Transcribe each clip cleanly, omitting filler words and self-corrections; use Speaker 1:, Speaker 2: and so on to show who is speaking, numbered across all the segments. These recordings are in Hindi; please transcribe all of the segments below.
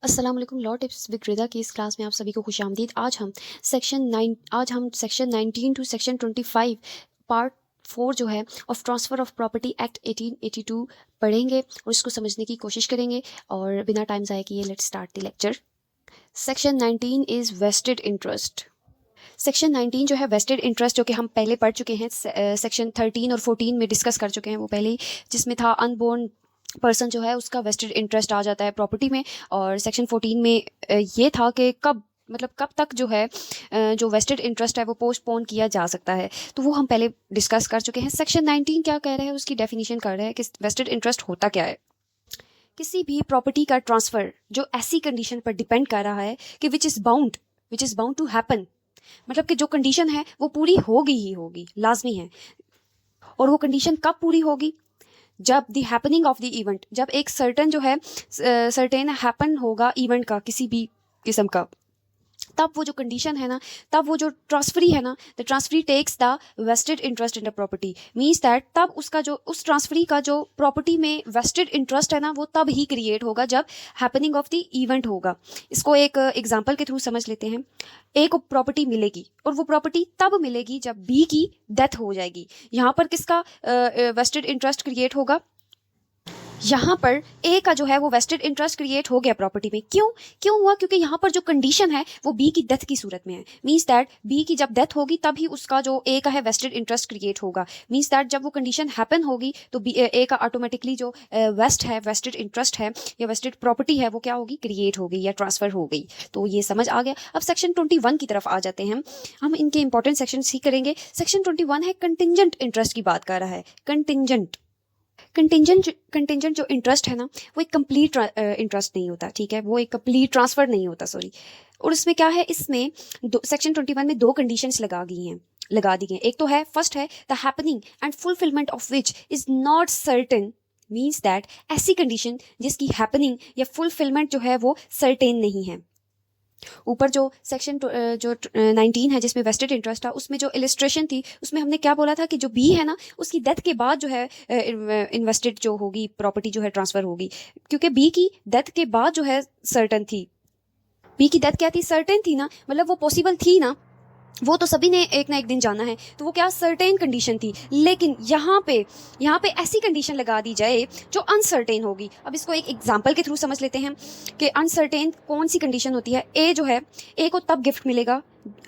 Speaker 1: अस्सलाम वालेकुम। लॉ टिप्स विद रिदा की इस क्लास में आप सभी को खुशामदीद। आज हम सेक्शन 19 टू सेक्शन 25 पार्ट 4 जो है of transfer of property act 1882 पढ़ेंगे और इसको समझने की कोशिश करेंगे। और बिना टाइम ज़ाया किए let's start the lecture. Section 19 is vested interest. Section 19 जो है वेस्टेड इंटरेस्ट, जो कि हम पहले पढ़ चुके हैं। सेक्शन 13 और 14 में डिस्कस कर चुके हैं वो पहले ही, जिसमें था अनबोर्न पर्सन जो है उसका वेस्टेड इंटरेस्ट आ जाता है प्रॉपर्टी में। और सेक्शन 14 में ये था कि कब तक जो है जो वेस्टेड इंटरेस्ट है वो पोस्टपोन किया जा सकता है, तो वो हम पहले डिस्कस कर चुके हैं। सेक्शन 19 क्या कह रहा है, उसकी डेफिनेशन कर रहा है कि वेस्टेड इंटरेस्ट होता क्या है। किसी भी प्रॉपर्टी का ट्रांसफ़र जो ऐसी कंडीशन पर डिपेंड कर रहा है कि which is bound to happen, मतलब कि जो कंडीशन है वो पूरी होगी ही होगी, लाजमी है। और वो कंडीशन कब पूरी होगी? जब the happening of the event, जब एक सर्टेन जो है सर्टेन हैपन होगा इवेंट का किसी भी किस्म का, तब वो जो कंडीशन है ना, तब वो जो ट्रांसफरी है ना, the transferee takes the vested interest in the property. Means that तब उसका जो उस ट्रांसफरी का जो प्रॉपर्टी में वेस्टेड इंटरेस्ट है ना, वो तब ही क्रिएट होगा जब हैपनिंग ऑफ द इवेंट होगा। इसको एक एग्जांपल के थ्रू समझ लेते हैं। एक प्रॉपर्टी मिलेगी और वो प्रॉपर्टी तब मिलेगी जब बी की डेथ हो जाएगी। यहाँ पर किसका वेस्टेड इंटरेस्ट क्रिएट होगा? यहाँ पर ए का जो है वो वेस्टेड इंटरेस्ट क्रिएट हो गया प्रॉपर्टी में। क्यों हुआ? क्योंकि यहाँ पर जो कंडीशन है वो बी की डेथ की सूरत में है। मीन्स दैट बी की जब डेथ होगी तभी उसका जो ए का है वेस्टेड इंटरेस्ट क्रिएट होगा। मीन्स दैट जब वो कंडीशन हैपन होगी तो ए का ऑटोमेटिकली जो वेस्टेड इंटरेस्ट है या वेस्टेड प्रॉपर्टी है वो क्या होगी? क्रिएट हो गई या ट्रांसफर हो गई। तो ये समझ आ गया। अब सेक्शन 21 की तरफ आ जाते हैं हम इनके इंपॉर्टेंट सेक्शन ही करेंगे। सेक्शन 21 है कंटिंजेंट इंटरेस्ट की बात कर रहा है। कंटिंजेंट जो इंटरेस्ट है ना, वो एक कंप्लीट इंटरेस्ट नहीं होता, ठीक है, वो एक कंप्लीट ट्रांसफर नहीं होता, सॉरी। और इसमें क्या है, इसमें सेक्शन 21 में दो कंडीशंस लगा दी गई हैं। एक तो है, फर्स्ट है the happening and fulfilment of which is not certain. Means that ऐसी कंडीशन जिसकी हैपनिंग या फुलफिलमेंट जो है वो सर्टेन नहीं है। ऊपर जो सेक्शन जो 19 है जिसमें वेस्टेड इंटरेस्ट था, उसमें जो इलिस्ट्रेशन थी उसमें हमने क्या बोला था कि जो बी है ना, उसकी डेथ के बाद जो है इन्वेस्टेड जो होगी प्रॉपर्टी जो है ट्रांसफर होगी, क्योंकि बी की डेथ के बाद जो है सर्टन थी। बी की डेथ क्या थी? सर्टेन थी ना, मतलब वो पॉसिबल थी ना, वो तो सभी ने एक ना एक दिन जाना है, तो वो क्या सर्टेन कंडीशन थी। लेकिन यहाँ पे ऐसी कंडीशन लगा दी जाए जो अनसर्टेन होगी। अब इसको एक एग्जांपल के थ्रू समझ लेते हैं कि अनसर्टेन कौन सी कंडीशन होती है। ए जो है, ए को तब गिफ्ट मिलेगा,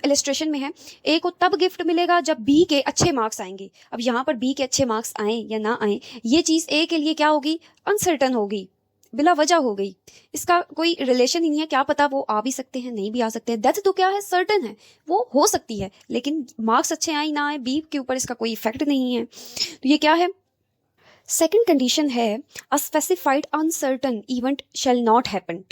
Speaker 1: इलस्ट्रेशन में है, ए को तब गिफ्ट मिलेगा जब बी के अच्छे मार्क्स आएंगे। अब यहाँ पर बी के अच्छे मार्क्स आए या ना आए, ये चीज़ ए के लिए क्या होगी? अनसर्टन होगी, बिला वजह हो गई। इसका कोई रिलेशन ही नहीं है, क्या पता वो आ भी सकते हैं, नहीं भी आ सकते हैं। डेथ तो क्या है, सर्टन है, वो हो सकती है, लेकिन मार्क्स अच्छे आए ना आए, बी के ऊपर इसका कोई इफेक्ट नहीं है। तो ये क्या है? सेकंड कंडीशन है a specified uncertain event shall not happen.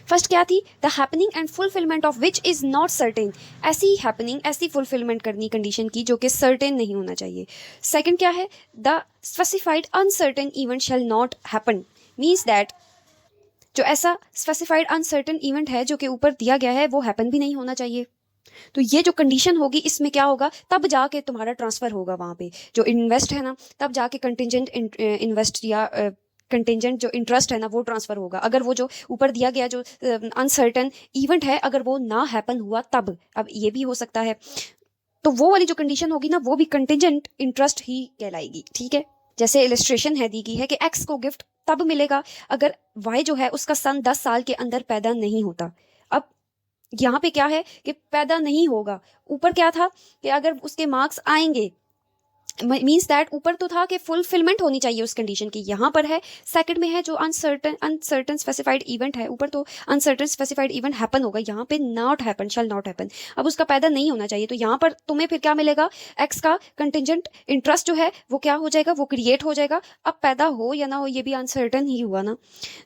Speaker 1: First क्या थी? The happening and fulfilment of which is not certain. ऐसी हैपनिंग, ऐसी फुलफिलमेंट करनी कंडीशन की जो कि सर्टेन नहीं होना चाहिए। सेकंड क्या है? The specified uncertain event shall not happen. Means that जो ऐसा स्पेसिफाइड अनसर्टेन इवेंट है जो कि ऊपर दिया गया है वो हैपन भी नहीं होना चाहिए। तो ये जो कंडीशन होगी इसमें क्या होगा? तब जाके तुम्हारा ट्रांसफर होगा वहाँ पे जो इन्वेस्ट है ना, तब जाके कंटिजेंट इन्वेस्ट या कंटिजेंट जो इंटरेस्ट है ना वो ट्रांसफर होगा। अगर वो जो ऊपर दिया गया जो अनसर्टेन इवेंट है अगर वो ना हैपन हुआ तब, अब ये भी हो सकता है, तो वो वाली जो कंडीशन होगी ना वो भी कंटिजेंट इंटरेस्ट ही कहलाएगी, ठीक है। जैसे इलस्ट्रेशन है दी गई है कि एक्स को गिफ्ट तब मिलेगा अगर वाई जो है उसका सन 10 साल के अंदर पैदा नहीं होता। अब यहाँ पे क्या है कि पैदा नहीं होगा, ऊपर क्या था कि अगर उसके मार्क्स आएंगे, मीन्स दैट ऊपर तो था कि फुलफिलमेंट होनी चाहिए उस कंडीशन की, यहाँ पर है सेकंड में है जो अनसर्टन स्पेसिफाइड इवेंट है। ऊपर तो अनसर्टन स्पेसिफाइड इवेंट हैपन होगा, यहाँ पे not happen, shall not happen. अब उसका पैदा नहीं होना चाहिए, तो यहाँ पर तुम्हें फिर क्या मिलेगा? एक्स का कंटिजेंट इंटरेस्ट जो है वो क्या हो जाएगा? वो क्रिएट हो जाएगा। अब पैदा हो या ना हो ये भी अनसर्टन ही हुआ ना,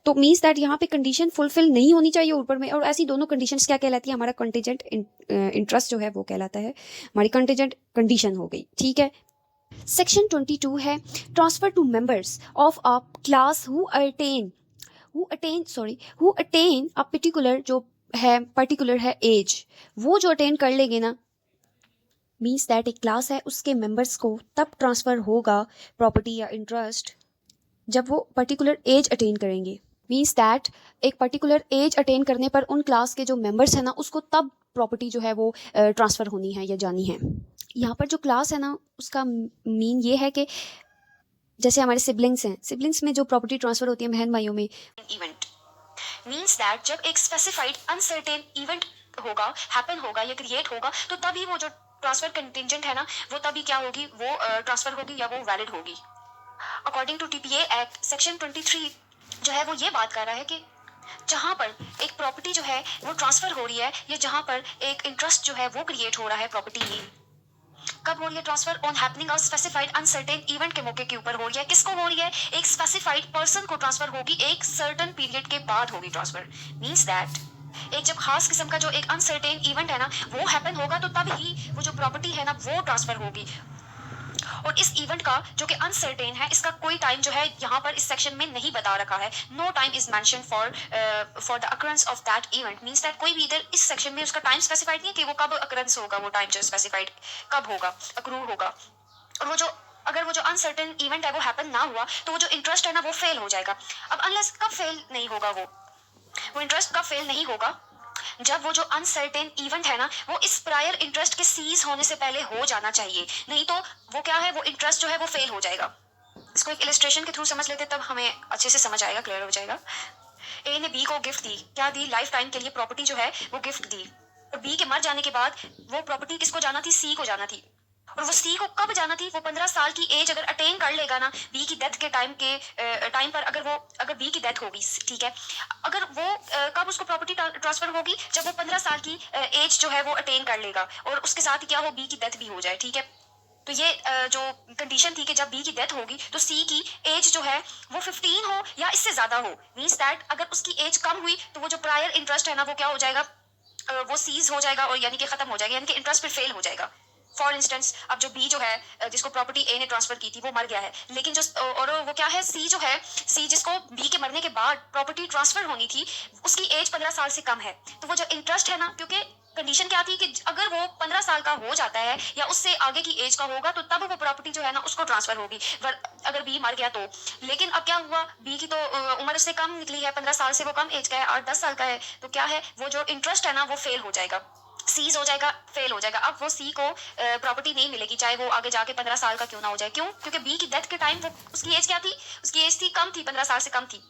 Speaker 1: तो मीन्स दैट यहाँ पे कंडीशन फुलफिल नहीं होनी चाहिए ऊपर में। और ऐसी दोनों कंडीशंस क्या कहलाती है? हमारा कंटिजेंट इंटरेस्ट जो है वो कहलाता है, हमारी कंटिजेंट कंडीशन हो गई, ठीक है। सेक्शन 22 है transfer to members of a class who attain a particular है एज। वो जो अटेन कर लेंगे ना, मीन्स दैट एक क्लास है उसके मेंबर्स को तब ट्रांसफर होगा प्रॉपर्टी या इंटरेस्ट जब वो पर्टिकुलर एज अटेन करेंगे। मीन्स दैट एक पर्टिकुलर एज अटेन करने पर उन क्लास के जो मेंबर्स हैं ना उसको तब प्रॉपर्टी जो है वो ट्रांसफ़र होनी है या जानी है। यहाँ पर जो क्लास है ना उसका मीन ये है कि जैसे हमारे सिबलिंग्स हैं, सिबलिंग्स में जो प्रॉपर्टी ट्रांसफ़र होती है बहन भाइयों में,
Speaker 2: इवेंट मीन्स दैट जब एक स्पेसिफाइड अनसर्टेन इवेंट होगा, हैपन होगा या क्रिएट होगा, तो तभी वो जो ट्रांसफर कंटिजेंट है ना वो तभी क्या होगी, वो ट्रांसफर होगी या वो वैलिड होगी। According to TPA act section 23 जो है वो ये बात कर रहा है कि जहां पर एक प्रॉपर्टी जो है वो ट्रांसफर हो रही है या जहां पर एक इंटरेस्ट जो है वो क्रिएट हो रहा है प्रॉपर्टी में, कब हो रही है transfer, on happening of specified uncertain event के मौके के ऊपर हो रही है। किसको हो रही है, एक स्पेसिफाइड पर्सन को ट्रांसफर होगी, एक सर्टन पीरियड के बाद होगी ट्रांसफर। मींस दैट एक जब खास किस्म का जो एक अनसर्टेन इवेंट है ना वो हैपन होगा तो तब ही वो जो प्रॉपर्टी है ना वो ट्रांसफर होगी। और इस इवेंट का जो कि अनसर्टेन है इसका कोई टाइम जो है यहाँ पर इस सेक्शन में नहीं बता रखा है। No time is mention for the occurrence of that event. Means that कोई भी इधर इस सेक्शन में उसका टाइम स्पेसिफाइड नहीं है कि वो कब अकरेंस होगा, वो टाइम जो स्पेसिफाइड कब होगा, अक्रू होगा। और वो जो अगर वो जो अनसर्टेन इवेंट है वो हैपन ना हुआ तो वो जो इंटरेस्ट है ना वो फेल हो जाएगा। अब अनलेस कब फेल नहीं होगा, वो इंटरेस्ट कब फेल नहीं होगा, जब वो जो अनसर्टेन इवेंट है ना वो इस प्रायर इंटरेस्ट के सीज होने से पहले हो जाना चाहिए, नहीं तो वो क्या है, वो इंटरेस्ट जो है वो फेल हो जाएगा। इसको एक इलिस्ट्रेशन के थ्रू समझ लेते तब हमें अच्छे से समझ आएगा, क्लियर हो जाएगा। ए ने बी को गिफ्ट दी, क्या दी, लाइफ टाइम के लिए प्रॉपर्टी जो है वो गिफ्ट दी। और बी के मर जाने के बाद वो प्रॉपर्टी किसको जाना थी, सी को जाना थी। और वो सी को कब जाना थी, वो 15 साल की एज अगर अटेन कर लेगा ना बी की डेथ के टाइम पर, अगर बी की डेथ होगी, ठीक है, अगर वो कब उसको प्रॉपर्टी ट्रांसफर होगी, जब वो 15 साल की एज जो है वो अटेन कर लेगा और उसके साथ ही क्या हो, बी की डेथ भी हो जाए, ठीक है। तो ये जो कंडीशन थी कि जब बी की डेथ होगी तो सी की एज जो है वो 15 हो या इससे ज्यादा हो। मींस दैट अगर उसकी एज कम हुई तो वो जो प्रायर इंटरेस्ट है ना वो क्या हो जाएगा, वो सीज हो जाएगा और यानी कि खत्म हो जाएगा, यानी कि इंटरेस्ट फिर फेल हो जाएगा। फॉर इंस्टेंस अब जो बी जो है जिसको प्रॉपर्टी ए ने ट्रांसफर की थी वो मर गया है, लेकिन जो और वो क्या है, सी जो है, सी जिसको बी के मरने के बाद प्रॉपर्टी ट्रांसफर होनी थी उसकी एज 15 साल से कम है, तो वो जो इंटरेस्ट है ना, क्योंकि कंडीशन क्या थी कि अगर वो 15 साल का हो जाता है या उससे आगे की एज का होगा तो तब वो प्रॉपर्टी जो है ना उसको ट्रांसफर होगी, अगर बी मर गया तो। लेकिन अब क्या हुआ, बी की तो उम्र उससे कम निकली है, 15 साल से वो कम एज का है, 8-10 साल का है, तो क्या है, वो जो इंटरेस्ट है ना वो फेल हो जाएगा, सीज हो जाएगा, फेल हो जाएगा। अब वो सी को प्रॉपर्टी नहीं मिलेगी चाहे वो आगे जाके 15 साल का क्यों ना हो जाए। क्यों, क्योंकि बी की डेथ के टाइम वो उसकी एज क्या थी, उसकी एज थी कम थी, 15 साल से कम थी,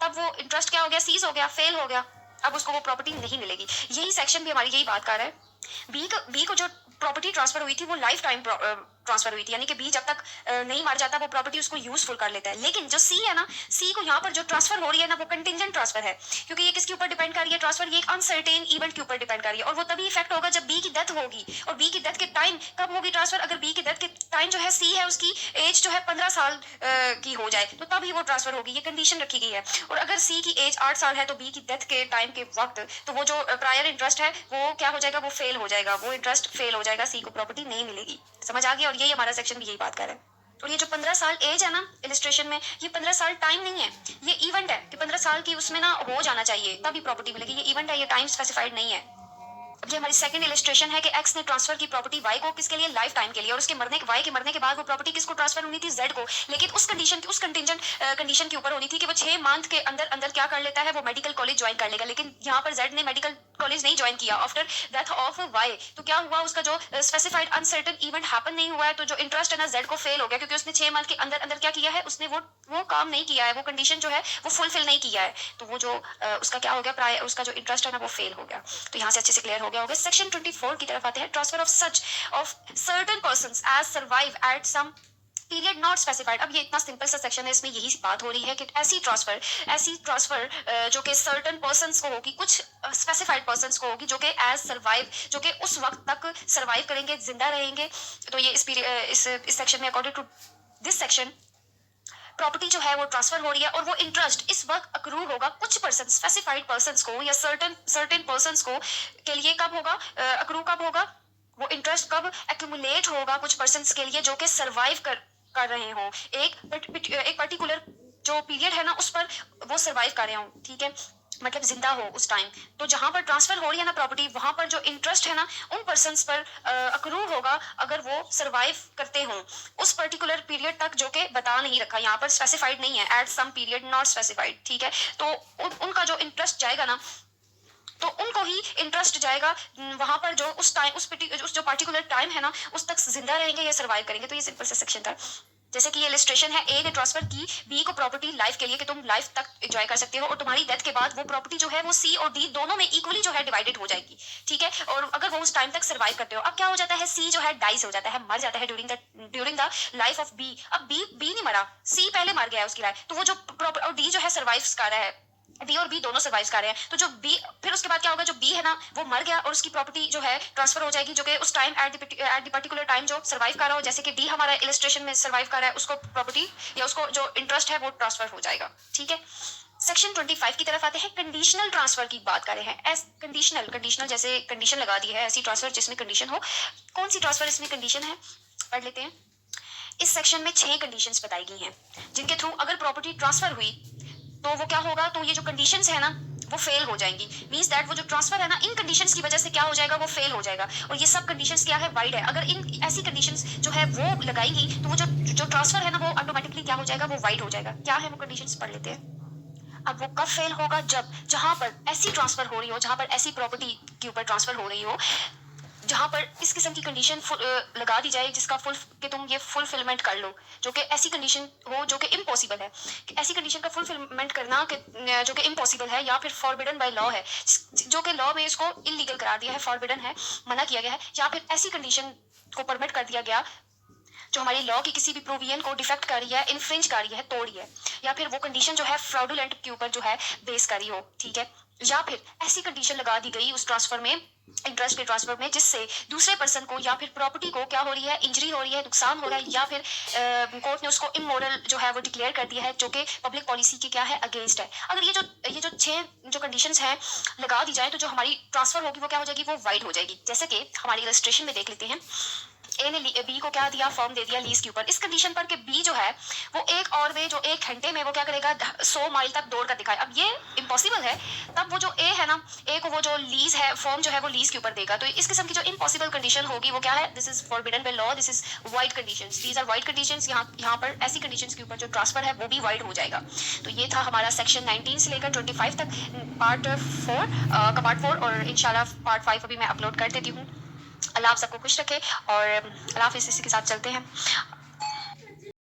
Speaker 2: तब वो इंटरेस्ट क्या हो गया, सीज हो गया, फेल हो गया, अब उसको वो प्रॉपर्टी नहीं मिलेगी। यही सेक्शन भी हमारी यही बात कर रहा है। बी को जो प्रॉपर्टी ट्रांसफर हुई थी वो लाइफ टाइम ट्रांसफर हुई थी, यानी कि बी जब तक नहीं मर जाता वो प्रॉपर्टी उसको यूजफुल कर लेता है। लेकिन जो सी है ना, सी को यहाँ पर जो ट्रांसफर हो रही है ना वो कंटिजेंट ट्रांसफर है, क्योंकि ये किसके ऊपर डिपेंड कर रही है ट्रांसफर, ये एक अनसर्टेन इवेंट के ऊपर डिपेंड कर रही है, और वो तभी इफेक्ट होगा जब बी की डेथ होगी। और बी की डेथ के टाइम कब होगी ट्रांसफर, अगर बी की डेथ के टाइम जो है सी है उसकी एज जो है 15 साल की हो जाए तो तभी वो ट्रांसफर होगी, ये कंडीशन रखी गई है। और अगर सी की एज 8 साल है तो बी की डेथ के टाइम के वक्त तो वो जो प्रायर इंटरेस्ट है वो क्या हो जाएगा, वो फेल हो जाएगा, वो इंटरेस्ट फेल हो जाएगा, सी को प्रॉपर्टी नहीं मिलेगी। समझ आ गया। और यही हमारा सेक्शन भी यही बात कर रहा है। और ये जो 15 साल एज है ना इलिस्ट्रेशन में, ये 15 साल टाइम नहीं है, ये इवेंट है कि 15 साल की उसमें ना हो जाना चाहिए तभी प्रॉपर्टी मिलेगी, ये इवेंट है, ये टाइम स्पेसिफाइड नहीं है। ये हमारी सेकंड इलिस्ट्रेशन है कि एक्स ने ट्रांसफर की प्रॉपर्टी वाई को, किसके लिए, लाइफ टाइम के लिए, और उसके वाई के मरने के बाद वो प्रॉपर्टी किसको ट्रांसफर होनी थी, जेड को। लेकिन उस कंटीजेंट कंडीशन के ऊपर होनी थी कि वो 6 मंथ के अंदर अंदर क्या कर लेता है, वो मेडिकल कॉलेज ज्वाइन कर लेगा। लेकिन यहाँ पर जेड ने मेडिकल कॉलेज नहीं ज्वाइन किया आफ्टर डेथ ऑफ वाई, तो क्या हुआ, उसका जो स्पेसिफाइड अनसर्टन इवेंट हैपन नहीं हुआ है, तो जो इंटरेस्ट है ना जेड को फेल हो गया, क्योंकि उसने 6 मंथ के अंदर अंदर क्या किया है, उसने वो काम नहीं किया है, वो कंडीशन जो है वो फुलफिल नहीं किया है, तो वो जो उसका क्या हो गया, प्राय उसका जो इंटरेस्ट है ना वो फेल हो गया। तो यहाँ से अच्छे से क्लियर हो गया होगा। सेक्शन 24 की तरफ आते हैं। Transfer of certain persons as survive at some period not specified. अब ये इतना सिंपल सा सेक्शन है, इसमें यही बात हो रही है कि ऐसी ट्रांसफर जो कि सर्टेन पर्संस को होगी, कुछ स्पेसिफाइड पर्संस को होगी जो कि एज सर्वाइव, जो कि उस वक्त तक सर्वाइव करेंगे, जिंदा रहेंगे। तो ये इस सेक्शन में according to this section property जो है वो ट्रांसफर हो रही है और वो इंटरेस्ट इस वक्त अक्रू होगा कुछ पर्सन, स्पेसिफाइड पर्संस को या सर्टेन पर्संस को के लिए कब होगा, अक्रू कब होगा, वो इंटरेस्ट कब एक्यूमुलेट होगा कुछ पर्संस के लिए जो कि सर्वाइव कर रहे हो, एक पर्टिकुलर जो पीरियड है ना उस पर वो सर्वाइव कर रहे हो, ठीक है। मतलब जिंदा हो उस टाइम, तो जहां पर ट्रांसफर हो रही है ना प्रॉपर्टी, वहां पर जो इंटरेस्ट है ना उन पर्सन्स पर अक्रू होगा अगर वो सरवाइव करते हों उस पर्टिकुलर पीरियड तक, जो कि बता नहीं रखा यहाँ पर, स्पेसिफाइड नहीं है, at some period not specified, ठीक है। तो उनका जो इंटरेस्ट जाएगा ना, तो उनको ही इंटरेस्ट जाएगा वहां पर, जो उस टाइम उस जो पर्टिकुलर टाइम है ना उस तक जिंदा रहेंगे या सर्वाइव करेंगे। तो ये सिंपल सा सेक्शन था। जैसे कि ये इलस्ट्रेशन है, ए ने ट्रांसफर की बी को प्रॉपर्टी लाइफ के लिए कि तुम लाइफ तक एंजॉय कर सकते हो, और तुम्हारी डेथ के बाद वो प्रॉपर्टी जो है वो सी और डी दोनों में इक्वली जो है डिवाइडेड हो जाएगी, ठीक है। और अगर वो उस टाइम तक सर्वाइव करते हो, अब क्या हो जाता है, सी जो है डाइस हो जाता है, मर जाता है during the life of B. अब बी नहीं मरा, सी पहले मर गया है उसकी लाइफ, तो वो जो और डी जो है सर्वाइव कर रहा है, डी और बी दोनों सर्वाइव कर रहे हैं, तो जो बी, फिर उसके बाद क्या होगा, जो बी है ना वो मर गया और उसकी प्रॉपर्टी जो है ट्रांसफर हो जाएगी, जो कि उस time at the particular time जो सर्वाइव कर रहा हो, जैसे कि डी हमारा इलस्ट्रेशन में सर्वाइव कर रहा है, उसको प्रॉपर्टी या उसको जो इंटरेस्ट है वो ट्रांसफर हो जाएगा, ठीक है। सेक्शन 25 की तरफ आते हैं। कंडीशनल ट्रांसफर की बात कर रहे हैं। एस कंडीशनल जैसे कंडीशन लगा दी है, ऐसी ट्रांसफर जिसमें कंडीशन हो। कौन सी ट्रांसफर इसमें कंडीशन है, पढ़ लेते हैं। इस सेक्शन में 6 कंडीशंस बताई गई हैं जिनके थ्रू अगर प्रॉपर्टी ट्रांसफर हुई तो वो क्या होगा, तो ये जो कंडीशंस है ना वो फेल हो जाएंगी। मींस दैट वो जो ट्रांसफर है ना इन कंडीशंस की वजह से क्या हो जाएगा, वो फेल हो जाएगा। और ये सब कंडीशंस क्या है, वाइड है। अगर इन ऐसी कंडीशंस जो है वो लगाएंगी तो वो जो ट्रांसफर है ना वो ऑटोमेटिकली क्या हो जाएगा, वो वाइड हो जाएगा। क्या है वो कंडीशंस, पढ़ लेते हैं। अब वो कब फेल होगा, जब जहां पर ऐसी ट्रांसफर हो रही हो, जहां पर ऐसी प्रॉपर्टी के ऊपर ट्रांसफर हो रही हो जहां पर इस किस्म की कंडीशन लगा दी जाए जिसका फुल कि तुम ये फुलफिलमेंट कर लो, जो कि ऐसी कंडीशन हो जो कि इम्पॉसिबल है, कि ऐसी कंडीशन का फुलफिलमेंट करना कि जो कि इम्पॉसिबल है या फिर फॉरबिडन बाय लॉ है, जो कि लॉ में इसको इलीगल करार दिया है, फॉरबिडन है, मना किया गया है, या फिर ऐसी कंडीशन को परमिट कर दिया गया जो हमारी लॉ की किसी भी प्रोविजन को डिफेक्ट कर रही है, इन्फ्रिंज कर रही है, तोड़ रही है, या फिर वो कंडीशन जो है फ्रॉडुलेंट के ऊपर जो है बेस कर रही हो, ठीक है। या फिर ऐसी कंडीशन लगा दी गई उस ट्रांसफर में, इंटरेस्ट के ट्रांसफर में, जिससे दूसरे पर्सन को या फिर प्रॉपर्टी को क्या हो रही है, इंजरी हो रही है, नुकसान हो रहा है, या फिर कोर्ट ने उसको इमोरल जो है वो डिक्लेयर कर दिया है, जो कि पब्लिक पॉलिसी के क्या है, अगेंस्ट है। अगर ये जो 6 जो कंडीशंस हैं लगा दी जाए तो जो हमारी ट्रांसफर होगी वो क्या हो जाएगी, वो वाइड हो जाएगी। जैसे कि हमारी रजिस्ट्रेशन में देख लेते हैं, ए ने बी को क्या दिया, फॉर्म दे दिया लीज के ऊपर, इस कंडीशन पर कि बी जो है वो एक और वे जो 1 घंटे में वो क्या करेगा, 100 माइल तक दौड़ कर दिखाए। अब ये इम्पॉसिबल है, तब वो जो ए है ना, ए को वो जो लीज है, फॉर्म जो है वो लीज के ऊपर देगा। तो इस किस्म की जो इम्पॉसिबल कंडीशन होगी वो क्या है, this is forbidden by law, this is void conditions, these are void conditions. यहाँ पर ऐसी कंडीशंस के ऊपर जो ट्रांसफर है वो भी वाइड हो जाएगा। तो ये था हमारा सेक्शन 19 से लेकर 25 तक पार्ट 4 और इंशाल्लाह पार्ट 5 अभी मैं अपलोड कर देती हूँ। अल्लाह आप सबको खुश रखे और अल्लाह हाफिज़। इसी के साथ चलते हैं।